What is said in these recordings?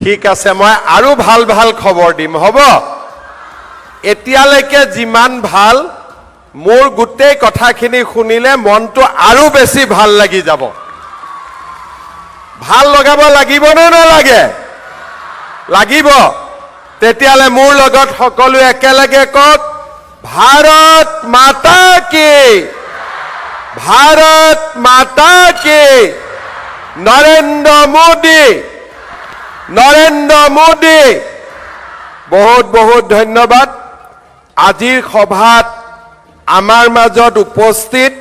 ঠিক আছে মই আৰু ভাল ভাল খবৰ দিম হ'ব এতিয়ালৈকে যিমান ভাল মোৰ গোটেই কথাখিনি শুনিলে মনটো আৰু বেছি ভাল লাগি যাব ভাল লগাব লাগিব নে নালাগে লাগিব তেতিয়ালে মোৰ লগত সকলো একেলগে কক ভাৰত মাতা কি নৰেন্দ্ৰ মোদী বহুত বহুত ধন্যবাদ আজিৰ সভাত আমাৰ মাজত উপস্থিত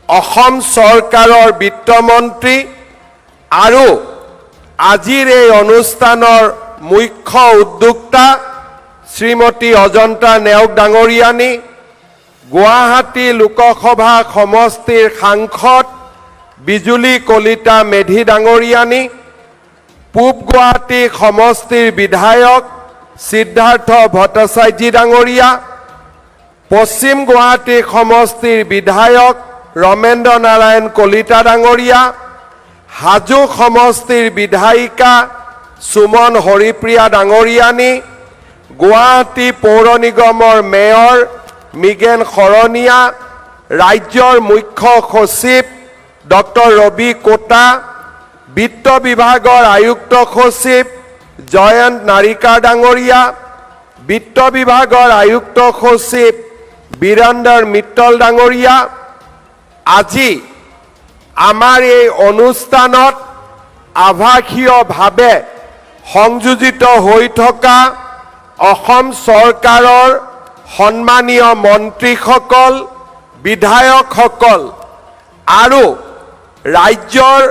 অসম চৰকাৰৰ বিত্তমন্ত্ৰী আৰু আজিৰ এই অনুষ্ঠানৰ মুখ্য উদ্যোক্তা শ্ৰীমতী অজন্তা নেওগ ডাঙৰীয়ানী গুৱাহাটী লোকসভা সমষ্টিৰ সাংসদ বিজুলী কলিতা মেধি ডাঙৰীয়ানী পূব গুৱাহাটী সমষ্টিৰ বিধায়ক সিদ্ধাৰ্থ ভট্টাচাৰ্য ডাঙৰীয়া পশ্চিম গুৱাহাটী সমষ্টিৰ বিধায়ক ৰমেন্দ্ৰ নাৰায়ণ কলিতা ডাঙৰীয়া হাজো সমষ্টিৰ বিধায়িকা সুমন হৰিপ্ৰিয়া ডাঙৰীয়ানী গুৱাহাটী পৌৰ নিগমৰ মেয়ৰ মিগেন শৰণীয়া ৰাজ্যৰ মুখ্য সচিব ডক্টৰ ৰবি কোটা বিত্ত বিভাগৰ আয়ুক্ত সচিব জয়ন্ত নাৰিকা ডাঙৰীয়া বিত্ত বিভাগৰ আয়ুক্ত সচিব বীৰেন্দ্ৰ মিত্তল ডাঙৰীয়া আজি আমাৰ এই অনুষ্ঠানত আভাসীয়ভাৱে সংযোজিত হৈ থকা অসম চৰকাৰৰ সন্মানীয় মন্ত্ৰীসকল বিধায়কসকল আৰু ৰাজ্যৰ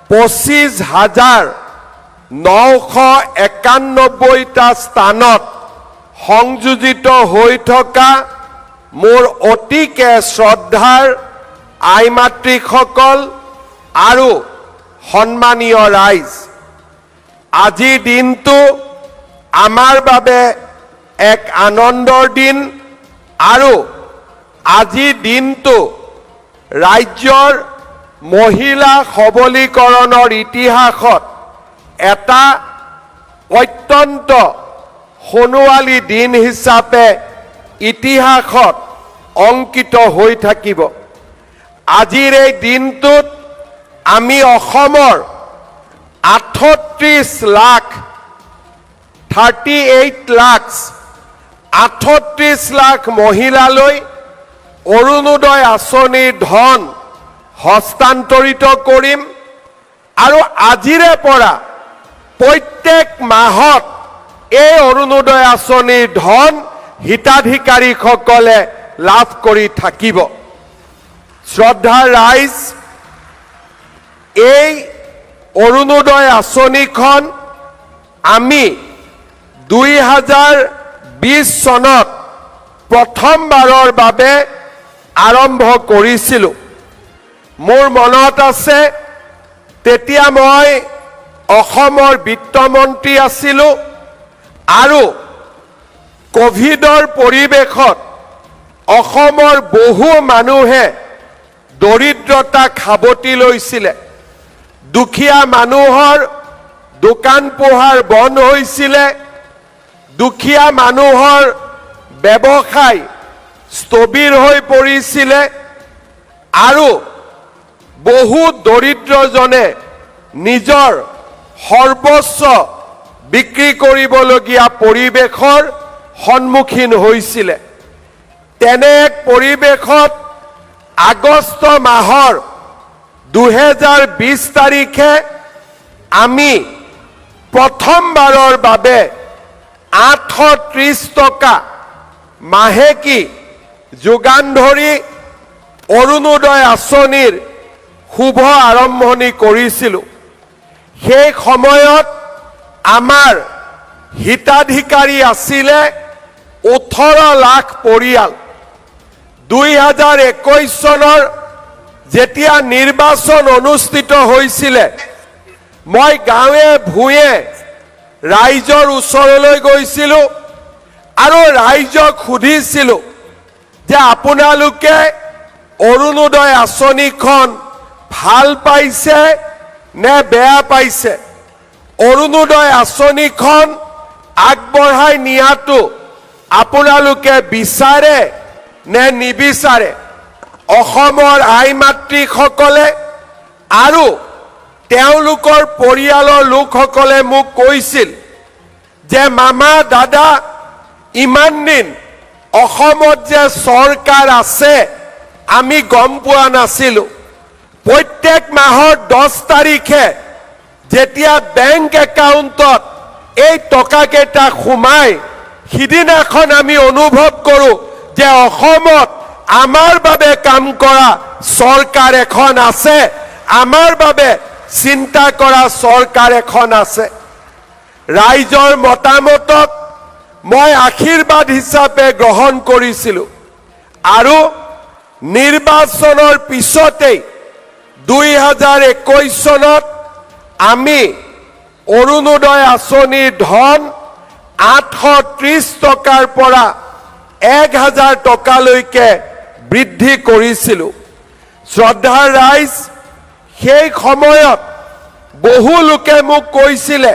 25,991টা স্থানত সংযোজিত হৈ থকা মোৰ অতিকে শ্ৰদ্ধাৰ আই মাতৃসকল আৰু সন্মানীয় ৰাইজ আজিৰ দিনটো আমাৰ বাবে এক আনন্দৰ দিন আৰু আজিৰ দিনটো ৰাজ্যৰ মহিলা সবলীকৰণৰ ইতিহাসত এটা অত্যন্ত সোণোৱালী দিন হিচাপে ইতিহাসত অংকিত হৈ থাকিব আজিৰ এই দিনটোত আমি অসমৰ 38 লাখ মহিলালৈ অৰুণোদয় আঁচনিৰ ধন হস্তান্তৰিত কৰিম আৰু আজিৰে পৰা প্ৰত্যেক মাহত এই অৰুণোদয় আঁচনিৰ ধন হিতাধিকাৰীসকলে লাভ কৰি থাকিব শ্ৰদ্ধাৰ ৰাইজ এই অৰুণোদয় আঁচনিখন আমি 2020 চনত প্ৰথমবাৰৰ বাবে আৰম্ভ কৰিছিলোঁ মোৰ মনত আছে তেতিয়া মই অসমৰ বিত্তমন্ত্ৰী আছিলোঁ আৰু কোভিডৰ পৰিৱেশত অসমৰ বহু মানুহে দৰিদ্ৰতা খাবতি লৈছিলে দুখীয়া মানুহৰ দোকান পোহাৰ বন্ধ হৈছিলে দুখীয়া মানুহৰ ব্যৱসায় স্থবিৰ হৈ পৰিছিলে আৰু বহু দৰিদ্ৰজনে নিজৰ সৰ্বস্ব বিক্ৰী কৰিবলগীয়া পৰিৱেশৰ সন্মুখীন হৈছিলে তেনে এক পৰিৱেশত আগষ্ট মাহৰ 2020 তাৰিখে আমি প্ৰথমবাৰৰ বাবে 830 টকা মাহেকী যোগান ধৰি অৰুণোদয় আঁচনিৰ শুভ আৰম্ভণি কৰিছিলোঁ সেই সময়ত আমাৰ হিতাধিকাৰী আছিলে 18 লাখ পৰিয়াল 2021 চনৰ যেতিয়া নিৰ্বাচন অনুষ্ঠিত হৈছিলে মই গাঁৱে ভূঞে ৰাইজৰ ওচৰলৈ গৈছিলোঁ আৰু ৰাইজক সুধিছিলোঁ যে আপোনালোকে অৰুণোদয় আঁচনিখন ভাল পাইছে নে বেয়া পাইছে অৰুণোদয় আঁচনিখন আগবঢ়াই নিয়াটো আপোনালোকে বিচাৰে নে নিবিচাৰে? অসমৰ আই মাতৃসকলে আৰু তেওঁলোকৰ পৰিয়ালৰ লোকসকলে মোক কৈছিল যে মামা দাদা ইমান দিন অসমত যে চৰকাৰ আছে আমি গম পোৱা নাছিলোঁ। প্ৰত্যেক মাহৰ 10 তাৰিখে যেতিয়া বেংক একাউণ্টত এই টকাকেইটা সোমাই সিদিনাখন আমি অনুভৱ কৰোঁ যে অসমত আমাৰ বাবে কাম কৰা চৰকাৰ এখন আছে, আমাৰ বাবে চিন্তা কৰা চৰকাৰ এখন আছে। ৰাইজৰ মতামতক মই আশীৰ্বাদ হিচাপে গ্ৰহণ কৰিছিলোঁ আৰু নিৰ্বাচনৰ পিছতেই 2021 চনত আমি অৰুণোদয় আঁচনিৰ ধন 830 টকাৰ পৰা 1000 টকালৈকে বৃদ্ধি কৰিছিলোঁ। শ্ৰদ্ধাৰ ৰাইজ, সেই সময়ত বহু লোকে মোক কৈছিলে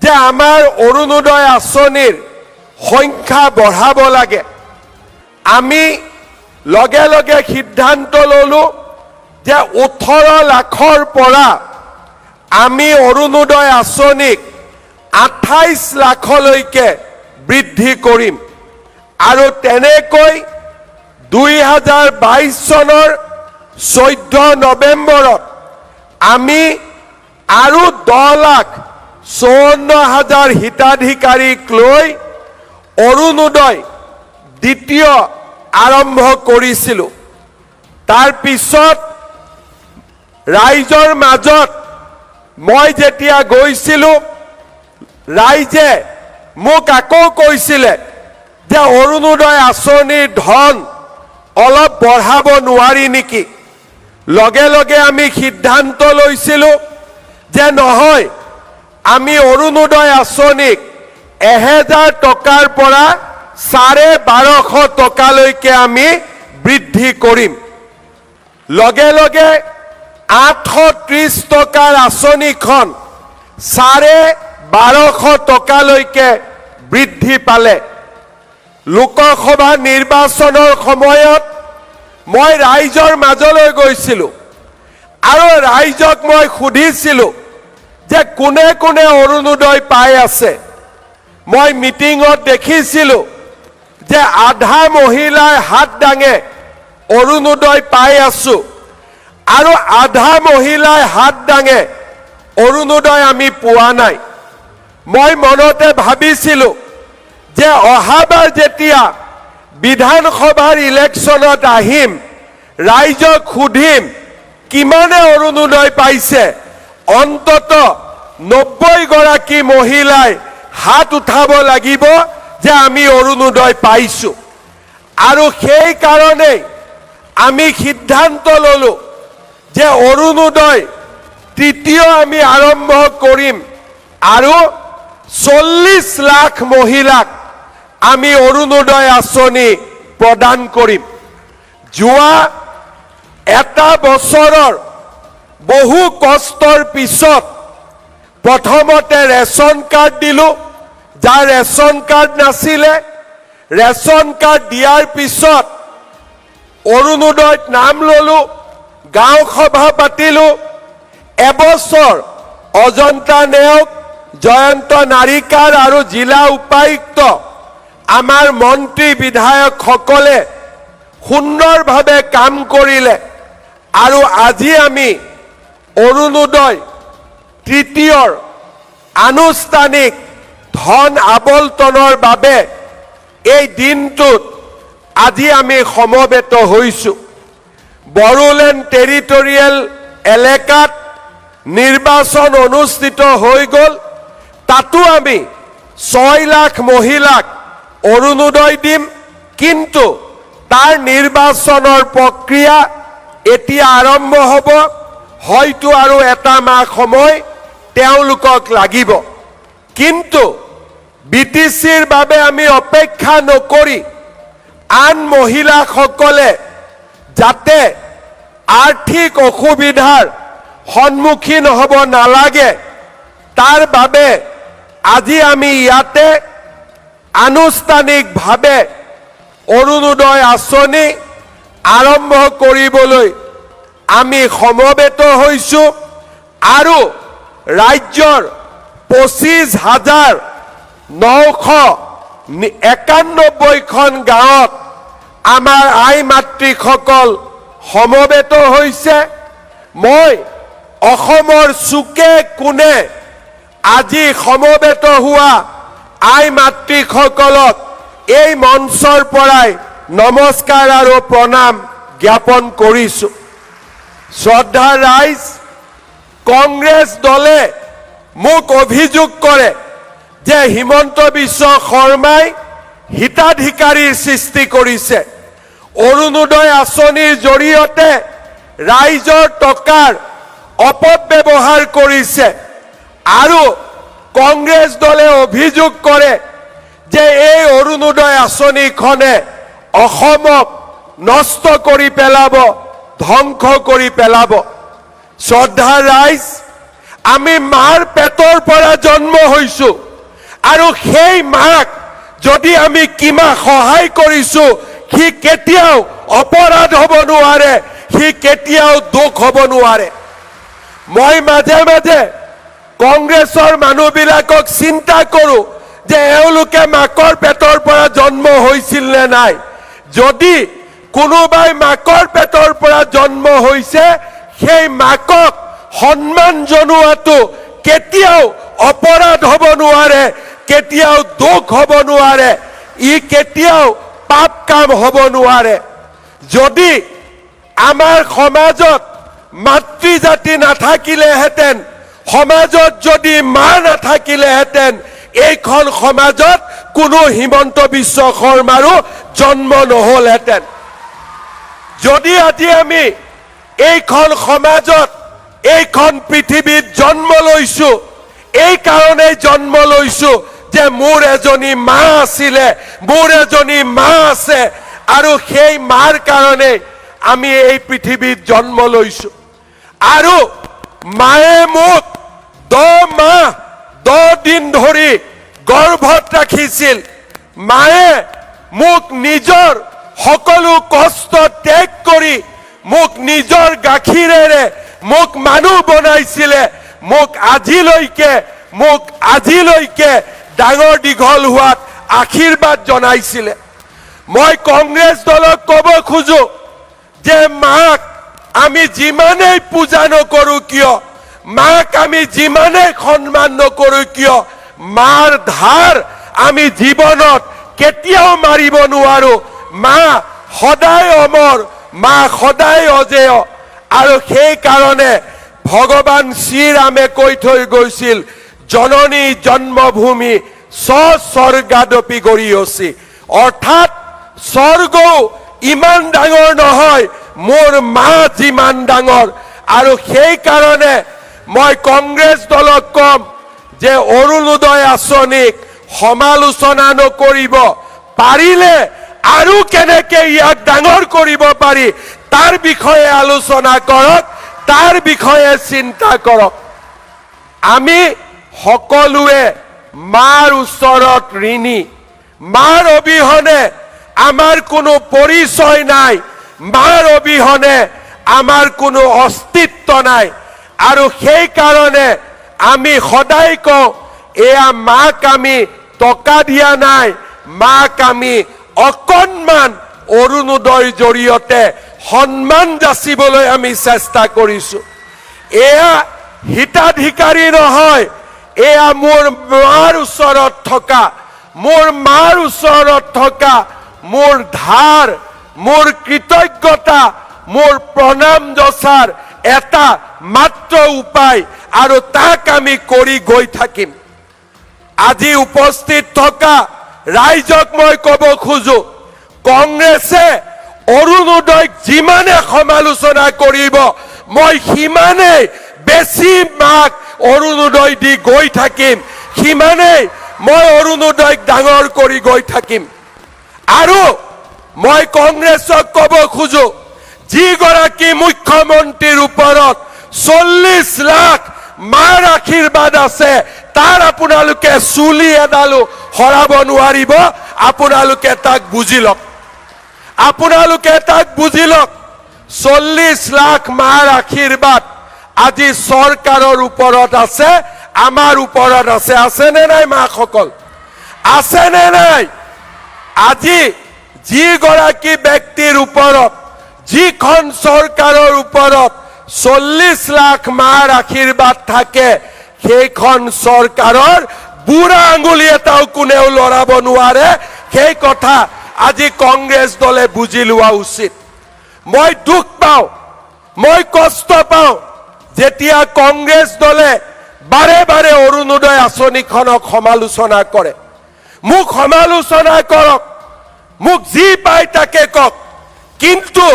যে আমাৰ অৰুণোদয় আঁচনিৰ সংখ্যা বঢ়াব লাগে। আমি লগে লগে সিদ্ধান্ত ল'লো যে 18 লাখৰ পৰা আমি অৰুণোদয় আঁচনিক 28 লাখলৈকে বৃদ্ধি কৰিম আৰু তেনেকৈ 2022 চনৰ 14 নৱেম্বৰত আমি আৰু 10,54,000 হিতাধিকাৰীক লৈ অৰুণোদয় দ্বিতীয় আৰম্ভ কৰিছিলোঁ। তাৰ পিছত ৰাইজৰ মাজত মই যেতিয়া গৈছিলোঁ, ৰাইজে মোক আকৌ কৈছিলে যে অৰুণোদয় আঁচনিৰ ধন অলপ বঢ়াব নোৱাৰি নেকি? লগে লগে আমি সিদ্ধান্ত লৈছিলোঁ যে নহয়, আমি অৰুণোদয় আঁচনিক 1000 টকাৰ পৰা 1250 টকালৈকে আমি বৃদ্ধি কৰিম। লগে লগে 830 টকাৰ আঁচনিখন 1250 টকালৈকে বৃদ্ধি পালে। লোকসভা নিৰ্বাচনৰ সময়ত মই ৰাইজৰ মাজলৈ গৈছিলোঁ আৰু ৰাইজক মই সুধিছিলোঁ যে কোনে কোনে অৰুণোদয় পাই আছে। মই মিটিঙত দেখিছিলোঁ যে আধা মহিলাই হাত দাঙে অৰুণোদয় পাই আছোঁ আৰু আধা মহিলাই হাত দাঙে অৰুণোদয় আমি পোৱা নাই। মই মনতে ভাবিছিলোঁ যে অহাবাৰ যেতিয়া বিধানসভাৰ ইলেকশ্যনত আহিম, ৰাইজক সুধিম কিমানে অৰুণোদয় পাইছে, অন্তত 90 গৰাকী মহিলাই হাত উঠাব লাগিব যে আমি অৰুণোদয় পাইছোঁ। আৰু সেই কাৰণেই আমি সিদ্ধান্ত ল'লো যে অৰুণোদয় তৃতীয় আমি আৰম্ভ কৰিম আৰু 40 লাখ মহিলাক আমি অৰুণোদয় আঁচনি প্ৰদান কৰিম। যোৱা এটা বছৰৰ বহু কষ্টৰ পিছত প্ৰথমতে ৰেচন কাৰ্ড দিলোঁ, যাৰ ৰেচন কাৰ্ড নাছিলে। ৰেচন কাৰ্ড দিয়াৰ পিছত অৰুণোদয়ত নাম ল'লোঁ, গাঁও সভা পাতিলোঁ। এবছৰ অজন্তা নেওগ, জয়ন্ত নাৰিকাৰ আৰু জিলা উপায়ুক্ত আমাৰ মন্ত্ৰী বিধায়কসকলে সুন্দৰভাৱে কাম কৰিলে আৰু আজি আমি অৰুণোদয় তৃতীয়ৰ আনুষ্ঠানিক ধন আবণ্টনৰ বাবে এই দিনটোত আজি আমি সমবেত হৈছোঁ। বড়োলেণ্ড টেৰিটৰিয়েল এলেকাত নিৰ্বাচন অনুষ্ঠিত হৈ গ'ল, তাতো আমি 6 লাখ মহিলাক অৰুণোদয় দিম, কিন্তু তাৰ নিৰ্বাচনৰ প্ৰক্ৰিয়া এতিয়া আৰম্ভ হ'ব। হয়তো আৰু এটা মাহ সময় তেওঁলোকক লাগিব, কিন্তু বিটিচিৰ বাবে আমি অপেক্ষা নকৰি আন মহিলাসকলে যাতে আৰ্থিক অসুবিধাৰ সন্মুখীন হ'ব নালাগে তাৰ বাবে আজি আমি ইয়াতে আনুষ্ঠানিকভাৱে অৰুণোদয় আঁচনি আৰম্ভ কৰিবলৈ আমি সমবেত হৈছো আৰু ৰাজ্যৰ 25,991খন গাঁৱত আমাৰ আই মাতৃসকল সমবেত হৈছে। মই অসমৰ চুকে কোণে আজি সমবেত হোৱা আই মাতৃসকলক এই মঞ্চৰ পৰাই নমস্কাৰ আৰু প্ৰণাম জ্ঞাপন কৰিছো। শ্ৰদ্ধাৰ ৰাইজ, কংগ্ৰেছ দলে মোক অভিযোগ কৰে যে হিমন্ত বিশ্ব শৰ্মাই হিতাধিকাৰীৰ সৃষ্টি কৰিছে, অৰুণোদয় আঁচনিৰ জৰিয়তে ৰাইজৰ টকাৰ অপব্যৱহাৰ কৰিছে আৰু কংগ্ৰেছ দলে অভিযোগ কৰে যে এই অৰুণোদয় আঁচনিখনে অসমক নষ্ট কৰি পেলাব, ধ্বংস কৰি পেলাব। শ্ৰদ্ধাৰ ৰাইজ, আমি মাৰ পেটৰ পৰা জন্ম হৈছো আৰু সেই মাক যদি আমি কিবা সহায় কৰিছো, সি কেতিয়াও অপৰাধ হ'ব নোৱাৰে, সি কেতিয়াও দোষ হ'ব নোৱাৰে। মই মাজে মাজে কংগ্ৰেছৰ মানুহবিলাকক চিন্তা কৰো যে এওঁলোকে মাকৰ পেটৰ পৰা জন্ম হৈছিল নে নাই। যদি কোনোবাই মাকৰ পেটৰ পৰা জন্ম হৈছে, সেই মাকক সন্মান জনোৱাটো কেতিয়াও অপৰাধ হ'ব নোৱাৰে, কেতিয়াও দোষ হ'ব নোৱাৰে, ই কেতিয়াও পাপ কাম হ'ব নোৱাৰে। যদি আমাৰ সমাজত মাতৃজাতি নাথাকিলেহেঁতেন, সমাজত যদি মা নাথাকিলেহেঁতেন, এইখন সমাজত কোনো হিমন্ত বিশ্ব শৰ্মাৰো জন্ম নহলহেঁতেন। যদি আজি আমি এইখন সমাজত, এইখন পৃথিৱীত জন্ম লৈছো, এই কাৰণেই জন্ম লৈছো যে মোৰ এজনী মা আছিলে, মোৰ এজনী মা আছে আৰু সেই মাৰ কাৰণে আমি এই পৃথিৱীত জন্ম লৈছো। আৰু মায়ে মোক 10 মাহ 10 দিন ধৰি গৰ্ভত ৰাখিছিল। মায়ে মোক নিজৰ সকলো কষ্ট ত্যাগ কৰি মোক নিজৰ গাখীৰেৰে মোক মানুহ বনাইছিলে, মোক আজিলৈকে ডাঙৰ দীঘল হোৱাত আশীৰ্বাদ জনাইছিলে। মই কংগ্ৰেছ দলক ক'ব খোজো যে মাক আমি যিমানেই পূজা নকৰো কিয়, মাক আমি যিমানেই সন্মান নকৰো কিয়, মাৰ ধাৰ আমি জীৱনত কেতিয়াও মাৰিব নোৱাৰো। মা সদায় অমৰ, মা সদায় অজেয়। আৰু সেই কাৰণে ভগৱান শ্ৰীৰামে কৈ থৈ গৈছিল, জননী জন্মভূমি স্বৰ্গাদপি গৰীয়সী। অৰ্থাৎ স্বৰ্গও ইমান ডাঙৰ নহয়, মোৰ মা যিমান ডাঙৰ। আৰু সেই কাৰণে মই কংগ্ৰেছ দলক কম যে অৰুণোদয় আঁচনিক সমালোচনা নকৰিব, পাৰিলে আৰু কেনেকে ইয়াক ডাঙৰ কৰিব পাৰি তাৰ বিষয়ে আলোচনা কৰক, তাৰ বিষয়ে চিন্তা কৰক। আমি সকলোৱে মাৰ ওচৰত ঋণী। মাৰ অবিহনে আমাৰ কোনো পৰিচয় নাই, মাৰ অবিহনে আমাৰ কোনো অস্তিত্ব নাই। আৰু সেই কাৰণে আমি সদায় কওঁ, এয়া মাক আমি টকা দিয়া নাই, মাক আমি অকণমান অৰুণোদয়ৰ জৰিয়তে সন্মান যাচিবলৈ আমি চেষ্টা কৰিছো। এয়া হিতাধিকাৰী নহয়, এয়া মোৰ মাৰ ওচৰত থকা, মোৰ মাৰ ওচৰত থকা মোৰ ধাৰ, মোৰ কৃতজ্ঞতা, মোৰ প্ৰণাম যচাৰ এটা মাত্ৰ উপায়, আৰু তাক আমি কৰি গৈ থাকিম। আজি উপস্থিত থকা ৰাইজক মই ক'ব খোজো, কংগ্ৰেছে অৰুণোদয়ক যিমানে সমালোচনা কৰিব, মই সিমানেই বেছি মাক অৰুণোদয় দি গৈ থাকিম, সিমানেই মই অৰুণোদয়ক ডাঙৰ কৰি গৈ থাকিম। আৰু মই কংগ্ৰেছক ক'ব খোজো, যিগৰাকী মুখ্যমন্ত্ৰীৰ ওপৰত 40 লাখ মাৰ আশীৰ্বাদ আছে তাৰ আপোনালোকে চুলি এডালো হৰাব নোৱাৰিব আপোনালোকে তাক বুজি লওক আপোনালোকে তাক বুজি লওক 40 লাখ মাৰ আশীৰ্বাদ আজি চৰকাৰৰ ওপৰত আছে আমাৰ ওপৰত আছে আছে নে নাই মাসকল আছে নে নাই আজি যি গৰাকী ব্যক্তিৰ ওপৰত যিখন চৰকাৰৰ ওপৰত 40 লাখ মাৰ আশীৰ্বাদ থাকে সেইখন চৰকাৰৰ বুঢ়া আঙুলি এটাও কোনেও লৰাব নোৱাৰে সেই কথা আজি কংগ্ৰেছ দলে বুজি লোৱা উচিত মই দুখ পাওঁ মই কষ্ট পাওঁ যেতিয়া কংগ্ৰেছ দলে বাৰে বাৰে অৰুণোদয় আঁচনিখনক সমালোচনা কৰে মোক সমালোচনা কৰক মোক যি পায় তাকে কওক কিন্তু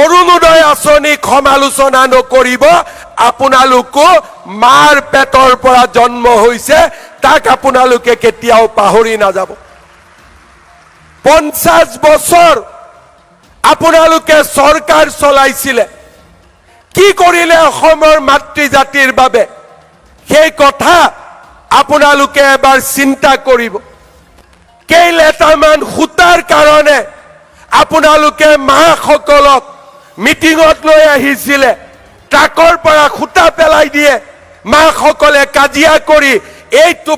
অৰুণোদয় আঁচনিক সমালোচনা নকৰিব আপোনালোকো মাৰ পেটৰ পৰা জন্ম হৈছে তাক আপোনালোকে কেতিয়াও পাহৰি নাযাব 50 বছৰ আপোনালোকে চৰকাৰ চলাইছিলে কি কৰিলে অসমৰ মাতৃ জাতিৰ বাবে সেই কথা আপোনালোকে এবাৰ চিন্তা কৰিব কেইলেটামান খুটাৰ কাৰণে আপোনালোকে মাসকলক মিটিঙত লৈ আহিছিলে ট্ৰাকৰ পৰা খুটা পেলাই দিয়ে মাসকলে কাজিয়া কৰি এইটো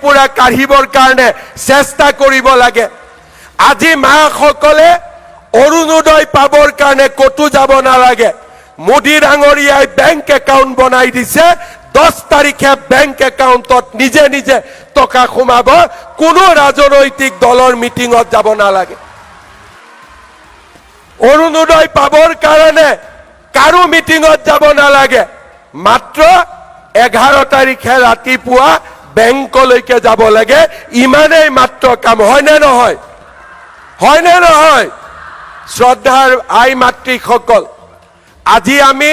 পৰা কাঢ়িবৰ কাৰণে চেষ্টা কৰিব লাগে আজি মাসকলে অৰুণোদয় পাবৰ কাৰণে কতো যাব নালাগে মোদী ডাঙৰীয়াই বেংক একাউণ্ট বনাই দিছে 10 তাৰিখে বেংক একাউণ্টত নিজে নিজে টকা সোমাব কোনো ৰাজনৈতিক দলৰ মিটিঙত যাব নালাগে অৰুণোদয় পাবৰ কাৰণে কাৰো মিটিঙত যাব নালাগে মাত্ৰ 11 তাৰিখে ৰাতিপুৱা বেংকলৈকে যাব লাগে ইমানেই মাত্ৰ কাম হয় নে নহয় শ্ৰদ্ধাৰ আই মাতৃসকল আজি আমি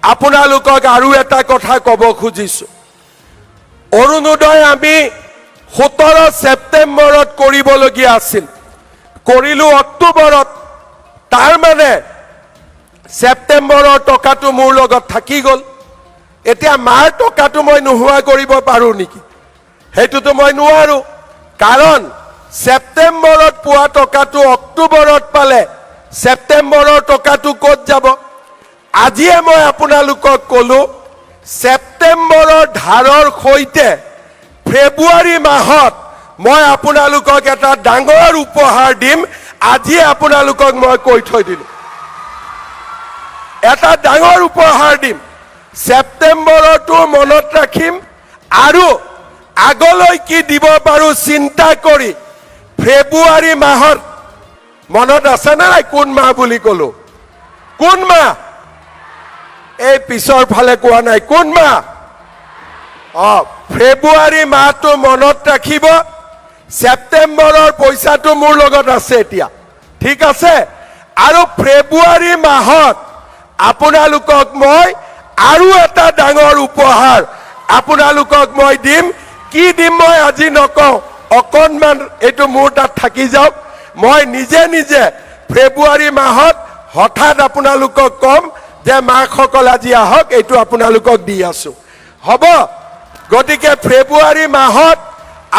আপোনালোকক আৰু এটা কথা ক'ব খুজিছো অৰুণোদয় আমি 17 ছেপ্টেম্বৰত কৰিবলগীয়া আছিল কৰিলো অক্টোবৰত তাৰ মানে ছেপ্টেম্বৰৰ টকাটো মোৰ লগত থাকি গ'ল এতিয়া মাৰ টকাটো মই নোহোৱা কৰিব পাৰো নেকি হেতুটো মই নোৱাৰো কাৰণ ছেপ্টেম্বৰত পোৱা টকাটো অক্টোবৰত পালে ছেপ্টেম্বৰৰ টকাটো ক'ত যাব আজিয়ে মই আপোনালোকক ক'লো ছেপ্টেম্বৰৰ ধাৰৰ সৈতে ফেব্ৰুৱাৰী মাহত মই আপোনালোকক এটা ডাঙৰ উপহাৰ দিম আজিয়ে আপোনালোকক মই কৈ থৈ দিলো এটা ডাঙৰ উপহাৰ দিম ছেপ্টেম্বৰটো মনত ৰাখিম আৰু আগলৈ কি দিব পাৰো চিন্তা কৰি ফেব্ৰুৱাৰী মাহত মনত আছে না নাই কোন মাহ বুলি ক'লো কোন মাহ এই পিছৰ ফালে কোৱা নাই কোন মাহ ফেব্ৰুৱাৰী মাহটো মনত ৰাখিব ছেপ্টেম্বৰৰ পইচাটো মোৰ লগত আছে এতিয়া ঠিক আছে আৰু ফেব্ৰুৱাৰী মাহত আপোনালোকক মই আৰু এটা ডাঙৰ উপহাৰ আপোনালোকক মই দিম কি দিম মই আজি নকওঁ অকণমান এইটো মোৰ তাত থাকি যাওক মই নিজে নিজে ফেব্ৰুৱাৰী মাহত হঠাৎ আপোনালোকক কম যে মাসকল আজি আহক এইটো আপোনালোকক দি আছো হ'ব গতিকে ফেব্ৰুৱাৰী মাহত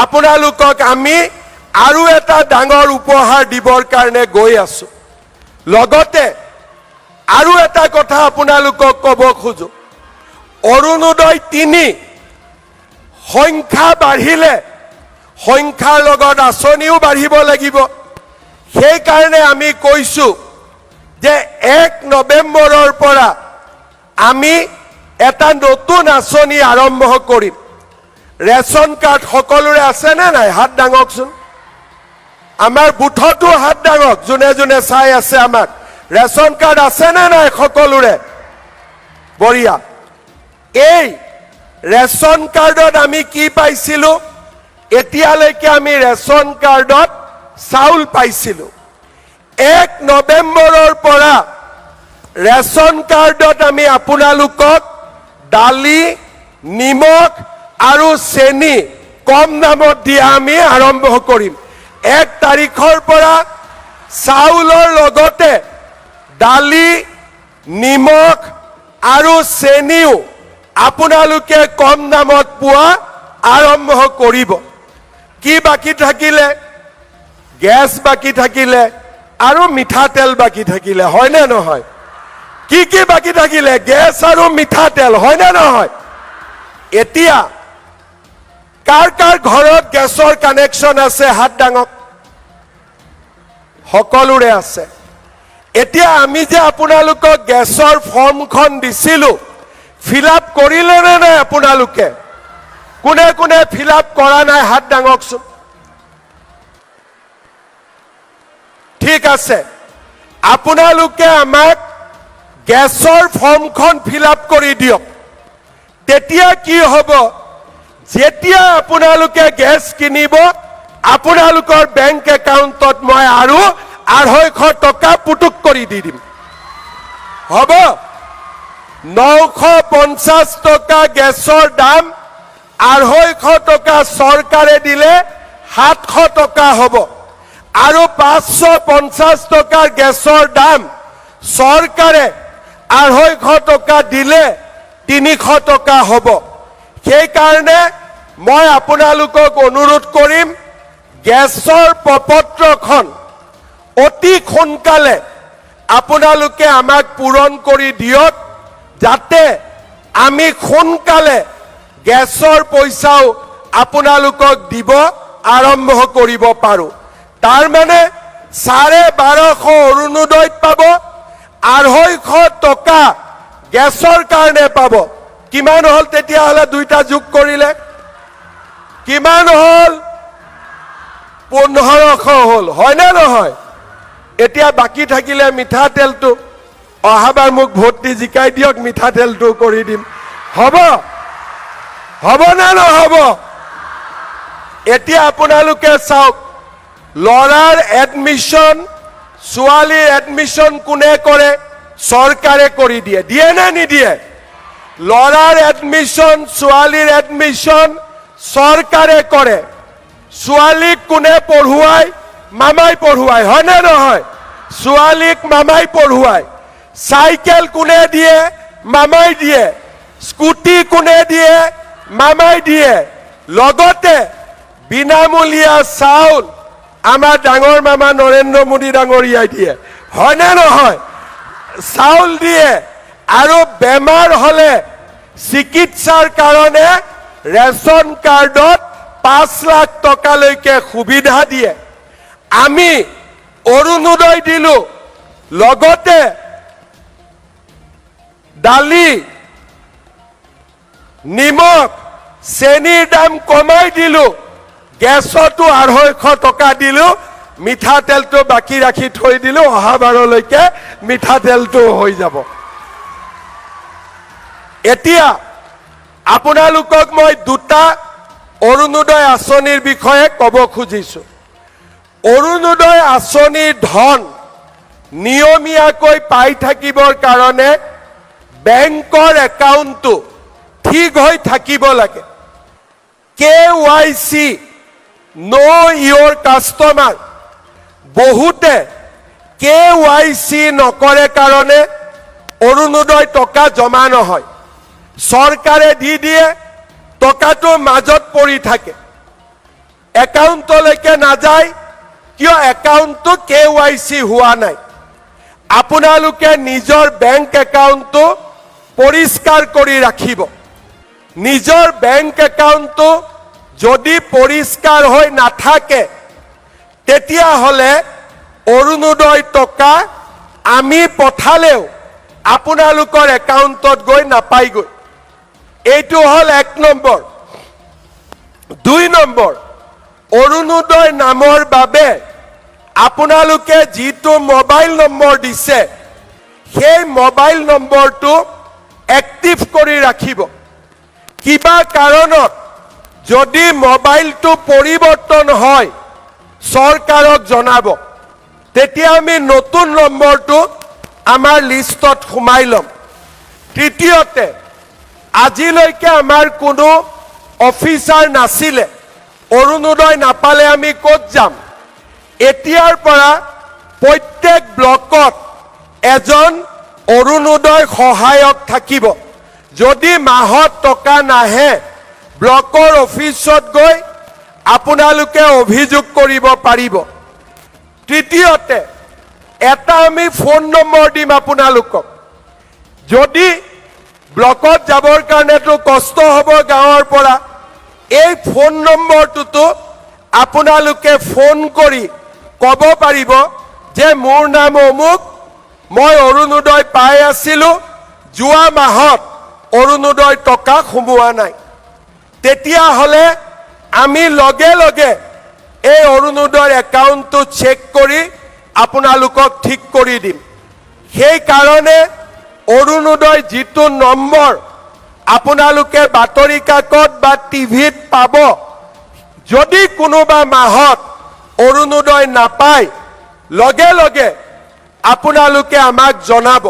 আপোনালোকক আমি আৰু এটা ডাঙৰ উপহাৰ দিবৰ কাৰণে গৈ আছো লগতে আৰু এটা কথা আপোনালোকক ক'ব খোজো অৰুণোদয় 3 সংখ্যা বাঢ়িলে সংখ্যাৰ লগত আঁচনিও বাঢ়িব লাগিব সেই কাৰণে আমি কৈছো যে 1 নৱেম্বৰৰ পৰা আমি এটা নতুন আঁচনি আৰম্ভ কৰিম ৰেচন কাৰ্ড সকলোৰে আছে নে নাই হাত দাঙকচোন আমাৰ বুথতো হাত দাঙক যোনে যোনে চাই আছে আমাক ৰেচন কাৰ্ড আছে নে নাই সকলোৰে বঢ়িয়া এই ৰেচন কাৰ্ডত আমি কি পাইছিলো এতিয়ালৈকে আমি ৰেচন কাৰ্ডত চাউল পাইছিলো 1 নৱেম্বৰৰ পৰা ৰেচন কাৰ্ডত আমি আপোনালোকক দালি নিমখ আৰু চেনি কম দামত দিয়া আমি আৰম্ভ কৰিম 1 তাৰিখৰ পৰা চাউলৰ লগতে দালি নিমখ আৰু চেনিও আপোনালোকে কম দামত পোৱা আৰম্ভ কৰিব। কি বাকি থাকিলে? গেছ বাকি থাকিলে আৰু মিঠাতেল বাকি থাকিলে, হয়নে নহয়? কি বাকি থাকিলে? গেছ আৰু মিঠাতেল, হয়নে নহয়? এতিয়া কাৰ কাৰ ঘৰত গেছৰ কানেকশ্যন আছে? হাত দাঙক। সকলোৰে আছে। এতিয়া আমি যে আপোনালোকক গেছৰ ফৰ্মখন দিছিলো, ফিল আপ কৰিলে নে নাই আপোনালোকে? কোনে কোনে ফিল আপ কৰা নাই হাত দাঙকচোন। ঠিক আছে, আপোনালোকে আমাক গেছৰ ফৰ্মখন ফিল আপ কৰি দিয়ক। তেতিয়া কি হ'ব? যেতিয়া আপোনালোকে গেছ কিনিব, আপোনালোকৰ বেংক একাউণ্টত মই আৰু 250 টকা পুটুক কৰি দি দিম। হ'ব? 950 টকা গেছৰ দাম, 250 টকা চৰকাৰে দিলে 700 টকা হ'ব। আৰু 550 টকাৰ গেছৰ দাম চৰকাৰে 250 টকা দিলে 300 টকা হ'ব। সেইকাৰণে মই আপোনালোকক অনুৰোধ কৰিম, গেছৰ প্ৰপত্ৰখন অতি সোনকালে আপোনালোকে আমাক পূৰণ কৰি দিয়ক, যাতে আমি সোনকালে গেছৰ পইচাও আপোনালোকক দিব আৰম্ভ কৰিব পাৰোঁ। তাৰ মানে 1250 অৰুণোদয়ত পাব, 250 টকা গেছৰ কাৰণে পাব। কিমান হ'ল তেতিয়াহ'লে? দুইটা যোগ কৰিলে কিমান হ'ল? 1500 হ'ল, হয়নে নহয়? এতিয়া বাকী থাকিলে মিঠাতেলটো। অহাবাৰ মোক ভোট দি জিকাই দিয়ক, মিঠাতেলটো কৰি দিম। হ'ব? হ'ব নে নহ'ব? এতিয়া আপোনালোকে চাওক, ল'ৰাৰ এডমিশ্যন, ছোৱালীৰ এডমিশ্যন কোনে কৰে? চৰকাৰে কৰি দিয়ে। দিয়ে নে নিদিয়ে? ল'ৰাৰ এডমিশ্যন, ছোৱালীৰ এডমিশ্যন চৰকাৰে কৰে। ছোৱালীক কোনে পঢ়ুৱায়? মামাই পঢ়ুৱায়, হয়নে নহয়? ছোৱালীক মামাই পঢ়ুৱায়। চাইকেল কোনে দিয়ে? মামাই দিয়ে। স্কুটি কোনে দিয়ে? মামাই দিয়ে। লগতে বিনামূলীয়া চাউল আমাৰ ডাঙৰ মামা নৰেন্দ্ৰ মোদী ডাঙৰীয়াই দিয়ে, হয়নে নহয়? চাউল দিয়ে। আৰু বেমাৰ হ'লে চিকিৎসাৰ কাৰণে ৰেচন কাৰ্ডত 5 লাখ টকালৈকে সুবিধা দিয়ে। আমি অৰুণোদয় দিলো, লগতে দালি, নিমখ, চেনিৰ দাম কমাই দিলো, গেছতো 250 টকা দিলো, মিঠাতেলটো বাকী ৰাখি থৈ দিলো, অহাবাৰলৈকে মিঠাতেলটো হৈ যাব। এতিয়া আপোনালোকক মই দুটা অৰুণোদয় আঁচনিৰ বিষয়ে ক'ব খুজিছো। অৰুণোদয় আঁচনিৰ ধন নিয়মীয়াকৈ পাই থাকিবৰ কাৰণে বেংকৰ একাউণ্টটো ঠিক হৈ থাকিব লাগে। KYC, know your customer, বহুতে KYC নকৰে কাৰণে অৰুণোদয় টকা জমা নহয়। চৰকাৰে দি দিয়ে, টকাটো মাজত পৰি থাকে, একাউণ্টলৈকে নাযায়। কিয়? একাউণ্টটো KYC হোৱা নাই। আপোনালোকে নিজৰ বেংক একাউণ্টটো পৰিষ্কাৰ কৰি ৰাখিব। নিজৰ বেংক একাউণ্টটো যদি পৰিষ্কাৰ হৈ নাথাকে, তেতিয়াহ'লে অৰুণোদয় টকা আমি পঠালেও আপোনালোকৰ একাউণ্টত গৈ নাপায়গৈ। এইটো হ'ল 1 নম্বৰ। 2 নম্বৰ, অৰুণোদয় নামৰ বাবে আপোনালোকে যিটো মোবাইল নম্বৰ দিছে, সেই মোবাইল নম্বৰটো এক্টিভ কৰি ৰাখিব। কিবা কাৰণত যদি মোবাইলটো পৰিৱৰ্তন হয়, চৰকাৰক জনাব। তেতিয়া আমি নতুন নম্বৰটো আমাৰ লিষ্টত সোমাই ল'ম। তৃতীয়তে, আজিলৈকে আমাৰ কোনো অফিচাৰ নাছিলে। অৰুণোদয় নাপালে আমি ক'ত যাম? এতিয়াৰ পৰা প্ৰত্যেক ব্লকত এজন অৰুণোদয় সহায়ক থাকিব। যদি মাহত টকা নাহে ব্লকৰ অফিচত গৈ আপোনালোকে অভিযোগ কৰিব পাৰিব। তৃতীয়তে এটা আমি ফোন নম্বৰ দিম আপোনালোকক, যদি ব্লকত যাবৰ কাৰণেতো কষ্ট হ'ব গাঁৱৰ পৰা, এই ফোন নম্বৰটোতো আপোনালোকে ফোন কৰি ক'ব পাৰিব যে মোৰ নাম অমুক, মই অৰুণোদয় পাই আছিলোঁ, যোৱা মাহত অৰুণোদয় টকা সোমোৱা নাই। তেতিয়াহ'লে আমি লগে লগে এই অৰুণোদয়ৰ একাউণ্টটো চেক কৰি আপোনালোকক ঠিক কৰি দিম। সেইকাৰণে অৰুণোদয় যিটো নম্বৰ আপোনালোকে বাতৰি কাকত বা টিভিত পাব, যদি কোনোবা মাহত অৰুণোদয় নাপায় লগে লগে আপোনালোকে আমাক জনাব।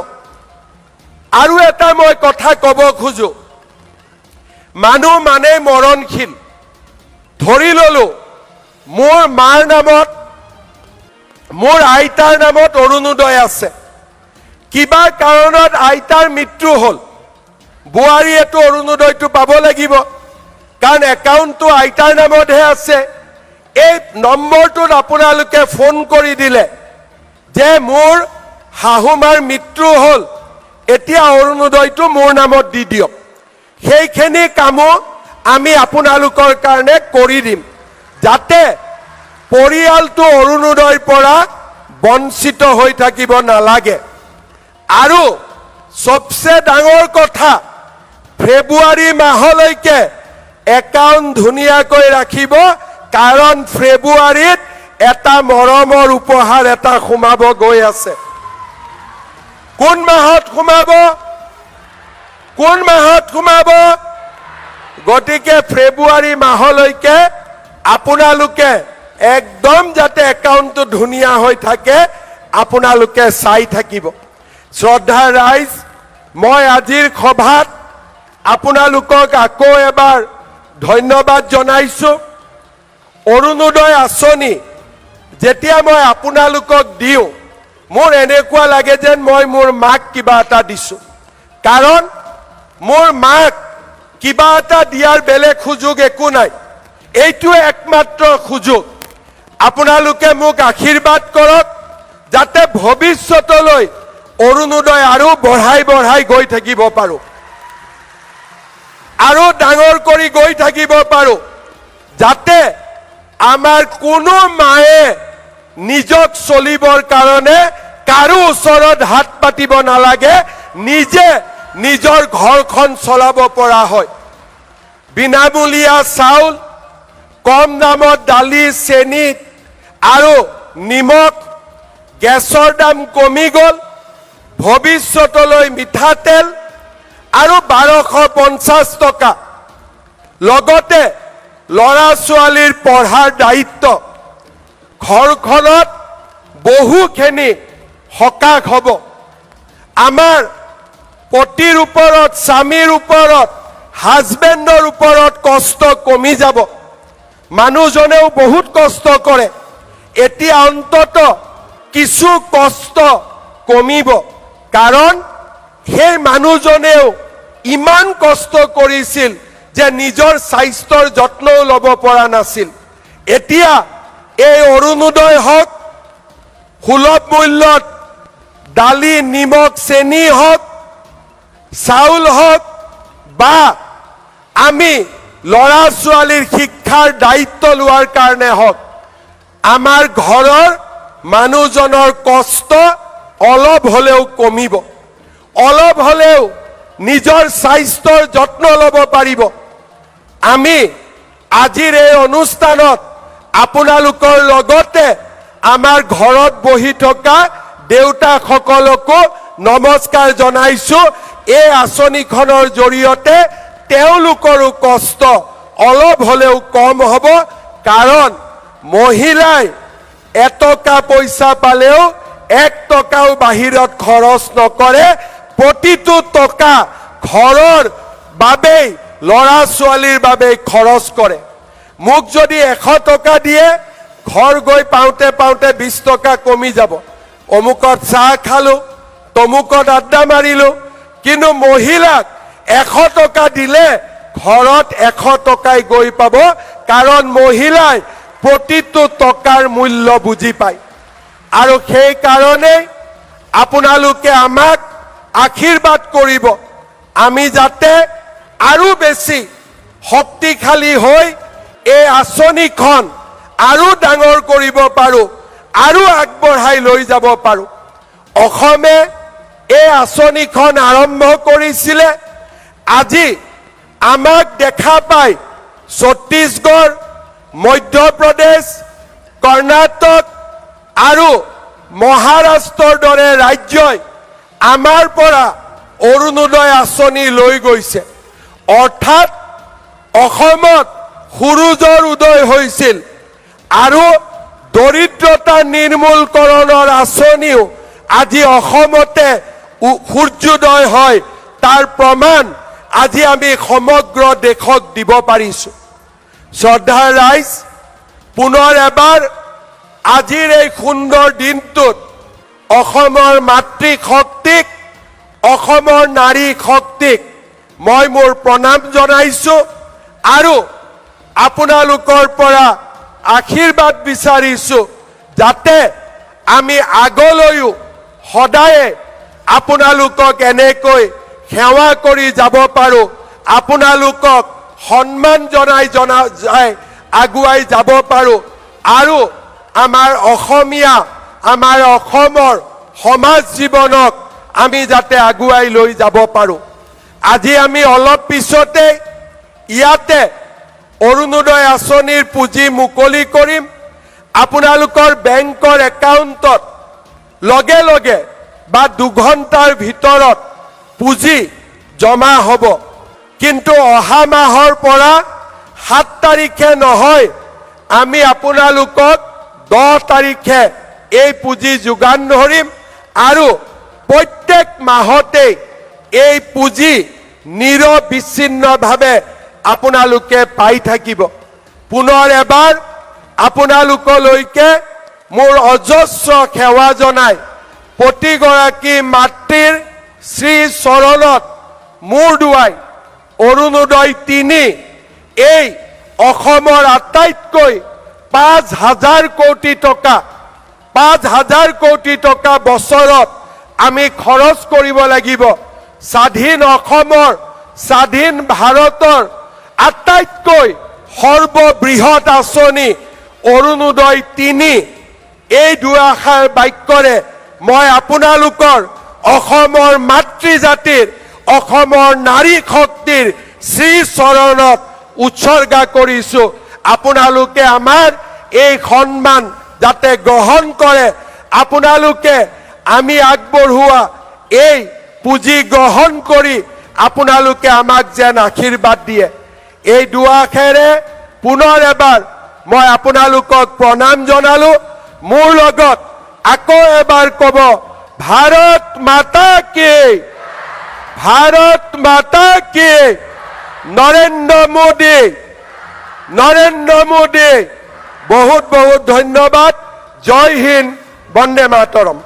আৰু এটা মই কথা ক'ব খোজো, মানুহ মানে মৰণশীল। ধৰি ললো মোৰ মাৰ নামত, মোৰ আইতাৰ নামত অৰুণোদয় আছে, কিবা কাৰণত আইতাৰ মৃত্যু হ'ল, বোৱাৰীয়েতো অৰুণোদয়টো পাব লাগিব, কাৰণ একাউণ্টটো আইতাৰ নামতহে আছে। এই নম্বৰটোত আপোনালোকে ফোন কৰি দিলে যে মোৰ শাহুমাৰ মৃত্যু হ'ল, এতিয়া অৰুণোদয়টো মোৰ নামত দি দিয়ক। সেইখিনি কামো আমি আপোনালোকৰ কাৰণে কৰি দিম, যাতে পৰিয়ালটো অৰুণোদয়ৰ পৰা বঞ্চিত হৈ থাকিব নালাগে। আৰু সবচে ডাঙৰ কথা, ফেব্ৰুৱাৰী মাহলৈকে একাউণ্ট ধুনীয়াকৈ ৰাখিব, কাৰণ ফেব্ৰুৱাৰীত এটা মৰমৰ উপহাৰ এটা সোমাব গৈ আছে। কোন মাহত সোমাব? কোন মাহত সোমাব? গতিকে ফেব্ৰুৱাৰী মাহলৈকে আপোনালোকে একদম যাতে একাউণ্টটো ধুনীয়া হৈ থাকে আপোনালোকে চাই থাকিব। শ্ৰদ্ধা ৰাইজ, মই আজিৰ সভাত আপোনালোকক আকৌ এবাৰ ধন্যবাদ জনাইছোঁ। অৰুণোদয় আঁচনি যেতিয়া মই আপোনালোকক দিওঁ, মোৰ এনেকুৱা লাগে যেন মই মোৰ মাক কিবা এটা দিছোঁ, কাৰণ মোৰ মাক কিবা এটা দিয়াৰ বেলেগ সুযোগ একো নাই। এইটো একমাত্ৰ সুযোগ। আপোনালোকে মোক আশীৰ্বাদ কৰক যাতে ভৱিষ্যতলৈ অৰুণোদয় আৰু বঢ়াই বঢ়াই গৈ থাকিব পাৰোঁ, আৰু ডাঙৰ কৰি গৈ থাকিব পাৰোঁ, যাতে আমাৰ কোনো মায়ে নিজক চলিবৰ কাৰণে কাৰো ওচৰত হাত পাতিব নালাগে, নিজে নিজৰ ঘৰখন চলাব পৰা হয়। বিনামূলীয়া চাউল, কম দামত দালি, চেনি আৰু নিমখ, গেছৰ দাম কমি গ'ল, ভৱিষ্যতলৈ মিঠাতেল আৰু 1250 টকা, লগতে ল'ৰা ছোৱালীৰ পঢ়াৰ দায়িত্ব, ঘৰখনত বহুখিনি সকাহ হ'ব। আমাৰ পতিৰ ওপৰত, স্বামীৰ ওপৰত, হাজবেণ্ডৰ ওপৰত কষ্ট কমি যাব। মানুহজনেও বহুত কষ্ট কৰে, এতিয়া অন্তত কিছু কষ্ট কমিব, কাৰণ সেই মানুহজনেও ইমান কষ্ট কৰিছিল যে নিজৰ স্বাস্থ্যৰ যত্নও ল'ব পৰা নাছিল। এতিয়া এই অৰুণোদয় হওক, সুলভ মূল্যত দালি, নিমখ, চেনি হওক, চাউল হওক, বা আমি ল'ৰা ছোৱালীৰ শিক্ষাৰ দায়িত্ব লোৱাৰ কাৰণে হওক, আমাৰ ঘৰৰ মানুহজনৰ কষ্ট অলপ হ'লেও কমিব, অলপ হ'লেও নিজৰ স্বাস্থ্যৰ যত্ন ল'ব পাৰিব। আমি আজিৰ এই অনুষ্ঠানত আপোনালোকৰ লগতে আমাৰ ঘৰত বহি থকা দেউতাসকলকো নমস্কাৰ জনাইছোঁ। এই আঁচনিখনৰ জৰিয়তে তেওঁলোকৰো কষ্ট অলপ হ'লেও কম হ'ব, কাৰণ মহিলাই এটকা পইচা পালেও 1 টকাও বাহিৰত খৰচ নকৰে, প্ৰতিটো টকা ঘৰৰ বাবেই, ল'ৰা ছোৱালীৰ বাবেই খৰচ কৰে। মোক যদি 100 টকা দিয়ে, ঘৰ গৈ পাওঁতে পাওঁতে 20 টকা কমি যাব। অমুকত চাহ খালোঁ, তমুকত আড্ডা মাৰিলোঁ, কিন্তু মহিলাক 100 টকা দিলে ঘৰত 100 টকাই গৈ পাব, কাৰণ মহিলাই প্ৰতিটো টকাৰ মূল্য বুজি পায়। আৰু সেই কাৰণে আপোনালোকে আমাক আশীৰ্বাদ কৰিব, আমি যাতে আৰু বেছি শক্তিশালী হৈ এই আঁচনিখন আৰু ডাঙৰ কৰিব পাৰোঁ, আৰু আগবঢ়াই লৈ যাব পাৰোঁ। অসমে এই আঁচনিখন আৰম্ভ কৰিছিলে, আজি আমাক দেখা পায় ছত্তীশগড়, মধ্যপ্ৰদেশ, কৰ্ণাটক আৰু মহাৰাষ্ট্ৰৰ দৰে ৰাজ্যই আমাৰ পৰা অৰুণোদয় আঁচনি লৈ গৈছে। অৰ্থাৎ অসমত সূৰুজৰ উদয় হৈছিল আৰু দৰিদ্ৰতা নিৰ্মূলকৰণৰ আঁচনিও আজি অসমতে সূৰ্যোদয় হয়, তাৰ প্ৰমাণ আজি আমি সমগ্ৰ দেশক দিব পাৰিছোঁ। শ্ৰদ্ধাৰ ৰাইজ, পুনৰ এবাৰ আজিৰ এই সুন্দৰ দিনটোত অসমৰ মাতৃশক্তিক, অসমৰ নাৰী শক্তিক মই মোৰ প্ৰণাম জনাইছোঁ আৰু আপোনালোকৰ পৰা আশীৰ্বাদ বিচাৰিছোঁ, যাতে আমি আগলৈও সদায়ে আপোনালোকক এনেকৈ সেৱা কৰি যাব পাৰোঁ, আপোনালোকক সন্মান জনাই আগুৱাই যাব পাৰোঁ আৰু আমাৰ অসমীয়া, আমাৰ অসমৰ সমাজ জীৱনক আমি যাতে আগুৱাই লৈ যাব পাৰোঁ। আজি আমি অলপ পিছতে ইয়াতে অৰুণোদয় আঁচনিৰ পুঁজি মুকলি কৰিম। আপোনালোকৰ বেংকৰ একাউণ্টত লগে লগে বা 2 ঘণ্টাৰ ভিতৰত পুঁজি জমা হ'ব, কিন্তু অহা মাহৰ পৰা 7 তাৰিখে নহয়, আমি আপোনালোকক 10 তাৰিখে এই পুঁজি যোগান ধৰিম আৰু প্ৰত্যেক মাহতে এই পুঁজি নিৰবিচ্ছিন্নভাৱে আপোনালোকে পাই থাকিব। পুনৰ এবাৰ আপোনালোকলৈকে মোৰ অজস্ৰ সেৱা জনাই প্ৰতিগৰাকী মাতৃৰ শ্ৰী চৰণত মূৰ দুৱাই অৰুণোদয় 3 এই অসমৰ আটাইতকৈ 5,000 কোটি টকা, 5,000 কোটি টকা বছৰত আমি খৰচ কৰিব লাগিব। স্বাধীন অসমৰ, স্বাধীন ভাৰতৰ আটাইতকৈ সৰ্ববৃহৎ আঁচনি অৰুণোদয় 3। এই দুআষাৰ বাক্যৰে মই আপোনালোকৰ অসমৰ মাতৃজাতিৰ, অসমৰ নাৰী শক্তিৰ শ্ৰী চৰণত উৎসৰ্গা কৰিছোঁ। আপোনালোকে আমাৰ এই সন্মান যাতে গ্ৰহণ কৰে, আপোনালোকে আমি আগবঢ়োৱা এই পুঁজি গ্ৰহণ কৰি আপোনালোকে আমাক যেন আশীৰ্বাদ দিয়ে। এই দুআষাৰে পুনৰ এবাৰ মই আপোনালোকক প্ৰণাম জনালোঁ। মোৰ লগত আকৌ এবাৰ ক'ব, ভাৰত মাতা কি, ভাৰত মাতা কি, নৰেন্দ্ৰ মোদী, নৰেন্দ্ৰ মোদী। বহুত বহুত ধন্যবাদ। জয় হিন্দ, বন্দে মাতৰম।